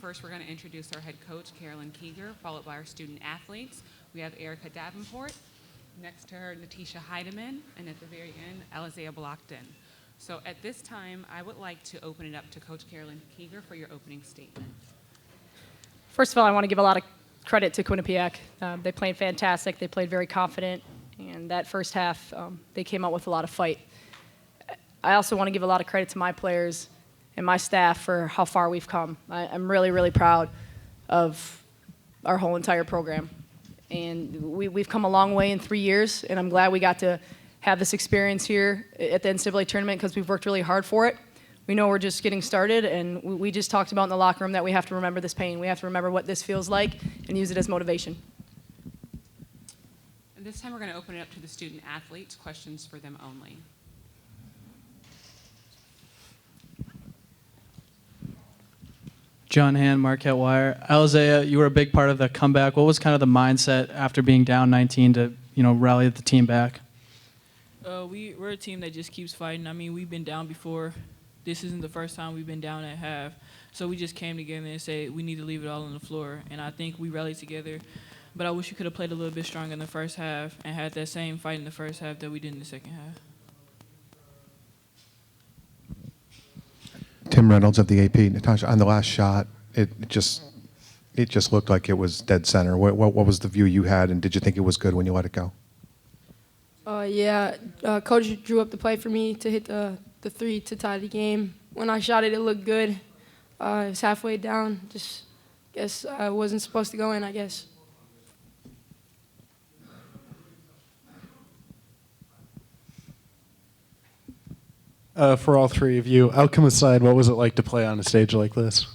First, we're going to introduce our head coach, Carolyn Keeger, followed by our student athletes. We have Erica Davenport, next to her, Natisha Heidemann, and at the very end, Alizea Blockton. So at this time, I would like to open it up to Coach Carolyn Keeger for your opening statement. First of all, I want to give a lot of credit to Quinnipiac. They played fantastic. They played very confident. And that first half, they came out with a lot of fight. I also want to give a lot of credit to my players and my staff for how far we've come. I'm really, really proud of our whole entire program. And we've come a long way in 3 years, and I'm glad we got to have this experience here at the NCAA tournament because we've worked really hard for it. We know we're just getting started, and we just talked about in the locker room that we have to remember this pain. We have to remember what this feels like and use it as motivation. And this time we're going to open it up to the student athletes, questions for them only. John Hand, Marquette Wire. Alizea, you were a big part of the comeback. What was kind of the mindset after being down 19 to, rally the team back? We're a team that just keeps fighting. I mean, we've been down before. This isn't the first time we've been down at half. So we just came together and said we need to leave it all on the floor. And I think we rallied together. But I wish we could have played a little bit stronger in the first half and had that same fight in the first half that we did in the second half. Tim Reynolds of the AP. Natasha, on the last shot, it just looked like it was dead center. What was the view you had, and did you think it was good when you let it go? Coach drew up the play for me to hit the three to tie the game. When I shot it, it looked good. It was halfway down. Just guess I wasn't supposed to go in, I guess. For all three of you, outcome aside, what was it like to play on a stage like this?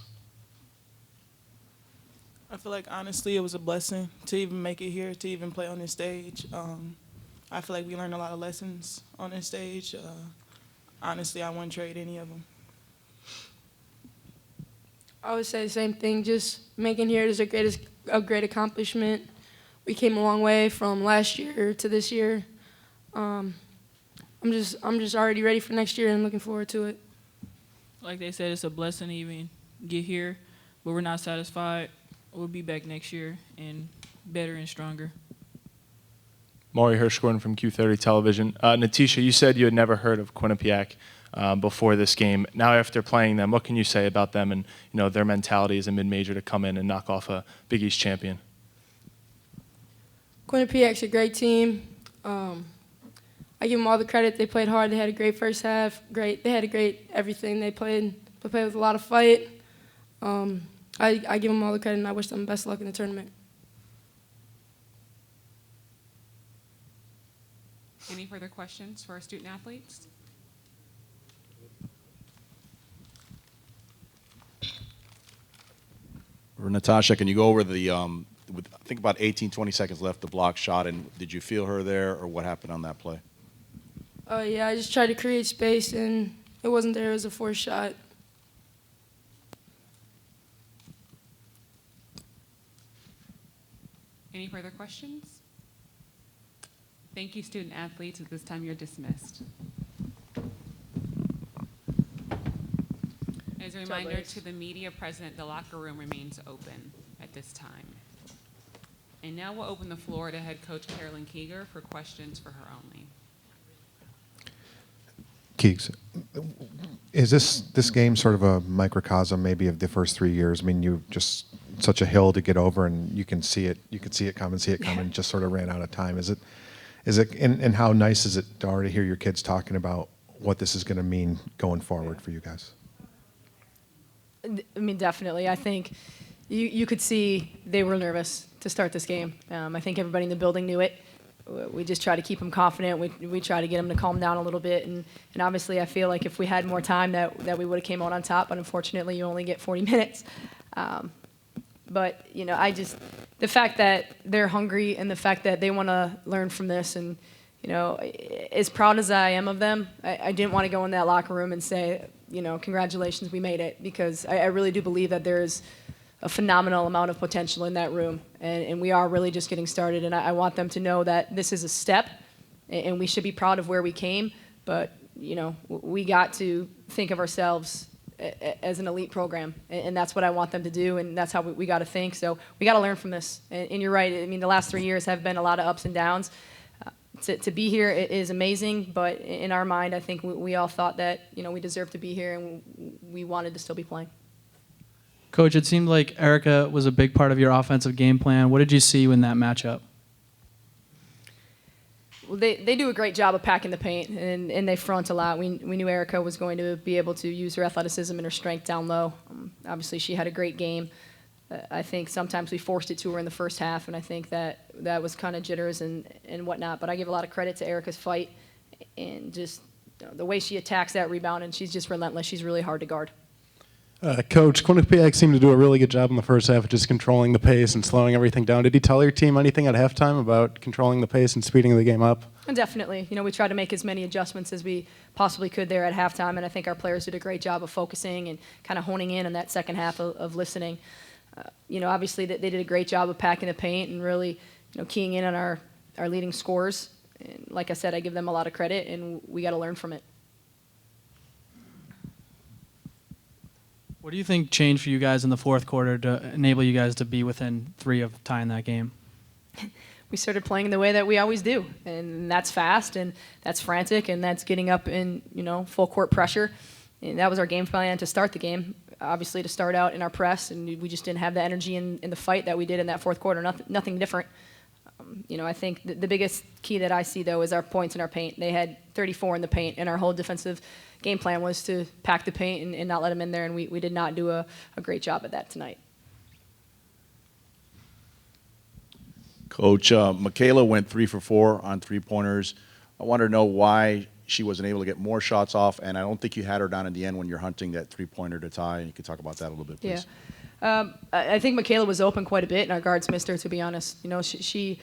I feel like, honestly, it was a blessing to even make it here, to even play on this stage. I feel like we learned a lot of lessons on this stage. Honestly, I wouldn't trade any of them. I would say the same thing. Just making here is a great accomplishment. We came a long way from last year to this year. I'm just already ready for next year and looking forward to it. Like they said, it's a blessing to even get here, but we're not satisfied. We'll be back next year and better and stronger. Maury Hirschgordon from Q30 Television. Natisha, you said you had never heard of Quinnipiac before this game. Now after playing them, what can you say about them and their mentality as a mid-major to come in and knock off a Big East champion? Quinnipiac's a great team. I give them all the credit. They played hard. They had a great first half. They had a great everything. They played with a lot of fight. I give them all the credit, and I wish them best luck in the tournament. Any further questions for our student athletes? For Natasha, can you go over the, with I think about 18, 20 seconds left, the block shot, and did you feel her there, or what happened on that play? Yeah, I just tried to create space, and it wasn't there. It was a forced shot. Any further questions? Thank you, student athletes. At this time, you're dismissed. As a reminder to the media present, the locker room remains open at this time. And now we'll open the floor to head coach Carolyn Keeger for questions for her only. Keegs, is this game sort of a microcosm maybe of the first 3 years? I mean, you just such a hill to get over, and you can see it coming, just sort of ran out of time. Is it, and how nice is it to already hear your kids talking about what this is going to mean going forward for you guys? I mean, definitely. I think you could see they were nervous to start this game. I think everybody in the building knew it. We just try to keep them confident. We try to get them to calm down a little bit. And obviously, I feel like if we had more time that we would have came out on top. But unfortunately, you only get 40 minutes. But, the fact that they're hungry and the fact that they want to learn from this and, as proud as I am of them, I didn't want to go in that locker room and say, congratulations, we made it. Because I really do believe that there's a phenomenal amount of potential in that room. And we are really just getting started. And I want them to know that this is a step, and we should be proud of where we came. But, we got to think of ourselves as an elite program, and that's what I want them to do, and that's how we got to think. So we got to learn from this. And you're right. I mean, the last 3 years have been a lot of ups and downs. To be here is amazing, but in our mind, I think we all thought that we deserved to be here, and we wanted to still be playing. Coach, it seemed like Erica was a big part of your offensive game plan. What did you see in that matchup? Well, they do a great job of packing the paint, and they front a lot. We knew Erica was going to be able to use her athleticism and her strength down low. Obviously, she had a great game. I think sometimes we forced it to her in the first half, and I think that was kind of jitters and whatnot. But I give a lot of credit to Erica's fight and just the way she attacks that rebound, and she's just relentless. She's really hard to guard. Coach, Quinnipiac seemed to do a really good job in the first half of just controlling the pace and slowing everything down. Did you tell your team anything at halftime about controlling the pace and speeding the game up? And definitely. We tried to make as many adjustments as we possibly could there at halftime, and I think our players did a great job of focusing and kind of honing in on that second half of listening. Obviously they did a great job of packing the paint and really, keying in on our leading scores. And like I said, I give them a lot of credit, and we got to learn from it. What do you think changed for you guys in the fourth quarter to enable you guys to be within 3 of tying that game? We started playing the way that we always do, and that's fast, and that's frantic, and that's getting up in full court pressure. And that was our game plan to start the game. Obviously, to start out in our press, and we just didn't have the energy in the fight that we did in that fourth quarter. Nothing different. I think the biggest key that I see, though, is our points in our paint. They had 34 in the paint, and our whole defensive game plan was to pack the paint and not let them in there, and we did not do a great job at that tonight. Coach, Michaela went 3 for 4 on three-pointers. I want to know why she wasn't able to get more shots off, and I don't think you had her down in the end when you're hunting that three-pointer to tie. And you could talk about that a little bit, please. Yeah. I think Michaela was open quite a bit, and our guards missed her, to be honest. She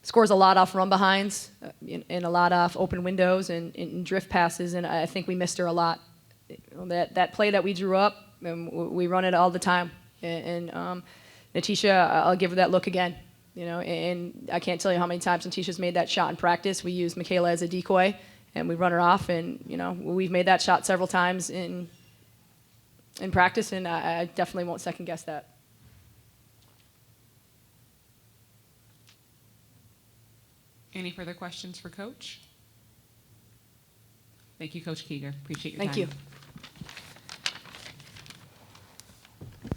scores a lot off run behinds and a lot off open windows and drift passes, and I think we missed her a lot. That play that we drew up, we run it all the time. And Natisha, I'll give her that look again. And I can't tell you how many times Natisha's made that shot in practice. We use Michaela as a decoy, and we run her off, and we've made that shot several times in practice, and I definitely won't second guess that. Any further questions for Coach? Thank you, Coach Keeger. Appreciate your time. Thank you.